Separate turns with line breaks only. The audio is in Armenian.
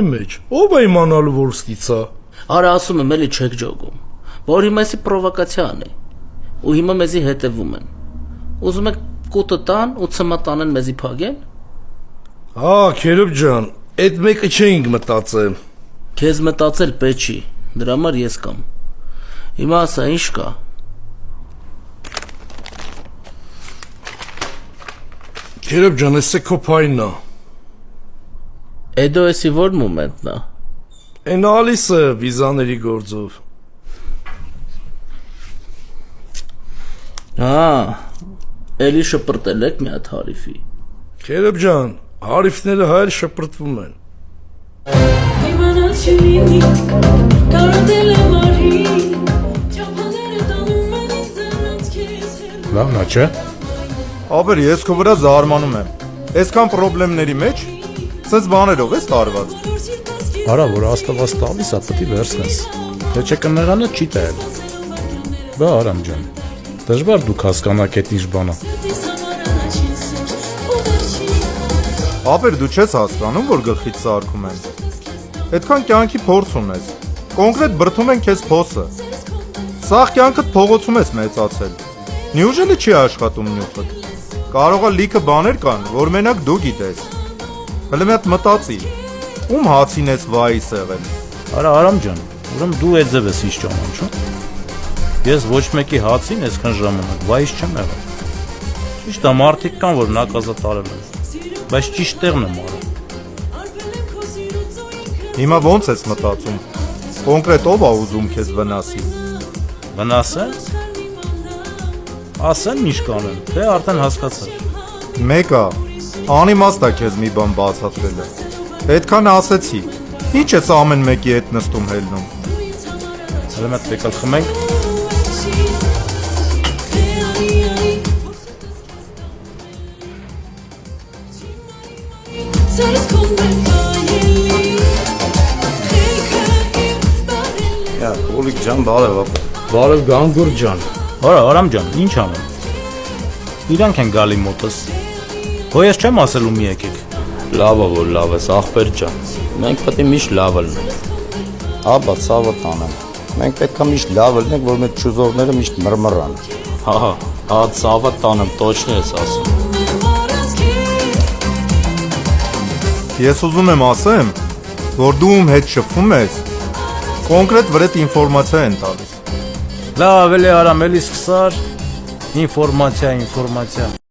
Մեջ ով է իմանալու որ ստիցա։
Արա ասում եմ էլի չեք ջոգում, որ հիմա էսի պրովոկացիա անի, ու հիմա մեզի հետևում են, ուզում եք կուտը տան ու ցմա տանեն մեզի փագեն։
Քերոբ ջան, այդ մեկը չէինք մտածել։
Քեզ մտածել պետք չի, դրա համար ես կամ։ Հիմա ասա ինչ կա։
Քերոբ ջան, էսե քո փայնն է։
Էդո էսի որ մոմենտն է։
Այն ալիսը վիզաների գործով։
Էլի շպրտել եք մի հատ հարիֆի։
Քերոբ ջան, հարիֆները հայր շպրտվում են։
Լավն է, չէ՞։
Ապեր ես քո վրա զարմանում եմ։ Այսքան խնդիրների մեջ սենց բաներով ես տարված։
Արա որ աստված տալիս է, պետք է վերցնես։ Թե չէ կնեղանը չի տալ։ Բա Արամ ջան, դժվար դուք հասկանաք այդ ինչ բան է։
Ապեր դու չես հասկանում, որ գլխից սարքում են։ Այդքան կյանքի փորձ ունես։ Կոնկրետ բրդում են քեզ փոսը։ Սաղ կյանքդ փողոցում ես մեծացել։ Նյուժելի չի աշխատում նյութդ։ Կարող է լիքը բաներ կան, որ մենակ դու գիտես։ Հələ մի հատ մտածի։ Ում հացին ես վայիս եղել։
Արա Արամ ջան, ուրեմն դու այդ ձև ես ինչ ճանաչում։ Ես ոչ մեկի հացին այսքան ժամանակ վայիս չեմ եղել։ Ճիշտ է, մարդիկ կան, որ նակազա տարել են, բայց ճիշտ տեղն եմ արել։
Հիմա ո՞նց ես մտածում։ Կոնկրետ ով է ուզում քեզ վնասի։
Վնասել։ Ասեն ինչ կանեն, թե արդեն հասկացա։
Մեկը անիմաստ է քեզ մի բան բացատրելը։ Այդքան ասեցի։ Ինչ ես ամեն մեկի հետ նստում հելնում։
Հələ մեկ եկալ խմենք։
Օլիկ ջան, բարև ապա։
Բարև Գանգուր ջան։ Արա Արամ ջան, ինչ անեմ։ Իրանք են գալի մոտս։ Հո ես չեմ ասել ու մի եկեք։
Լավ է որ լավ ես, ախպեր ջան։ Մենք պետք է միշտ լավը լինենք։ Աբա ցավը տանեմ։ Մենք պետք է միշտ լավը լինենք, որ մեր ճուզողները միշտ մռմռան։ Հա, ցավը տանեմ, точно ես ասում։
Ես ուզում եմ ասեմ, որ դու ում հետ շփվում ես, կոնկրետ վրետ ինֆորմացիա են տալիս։
Լավ, էլի Արամ, էլի սկսար։ Ինֆորմացիա։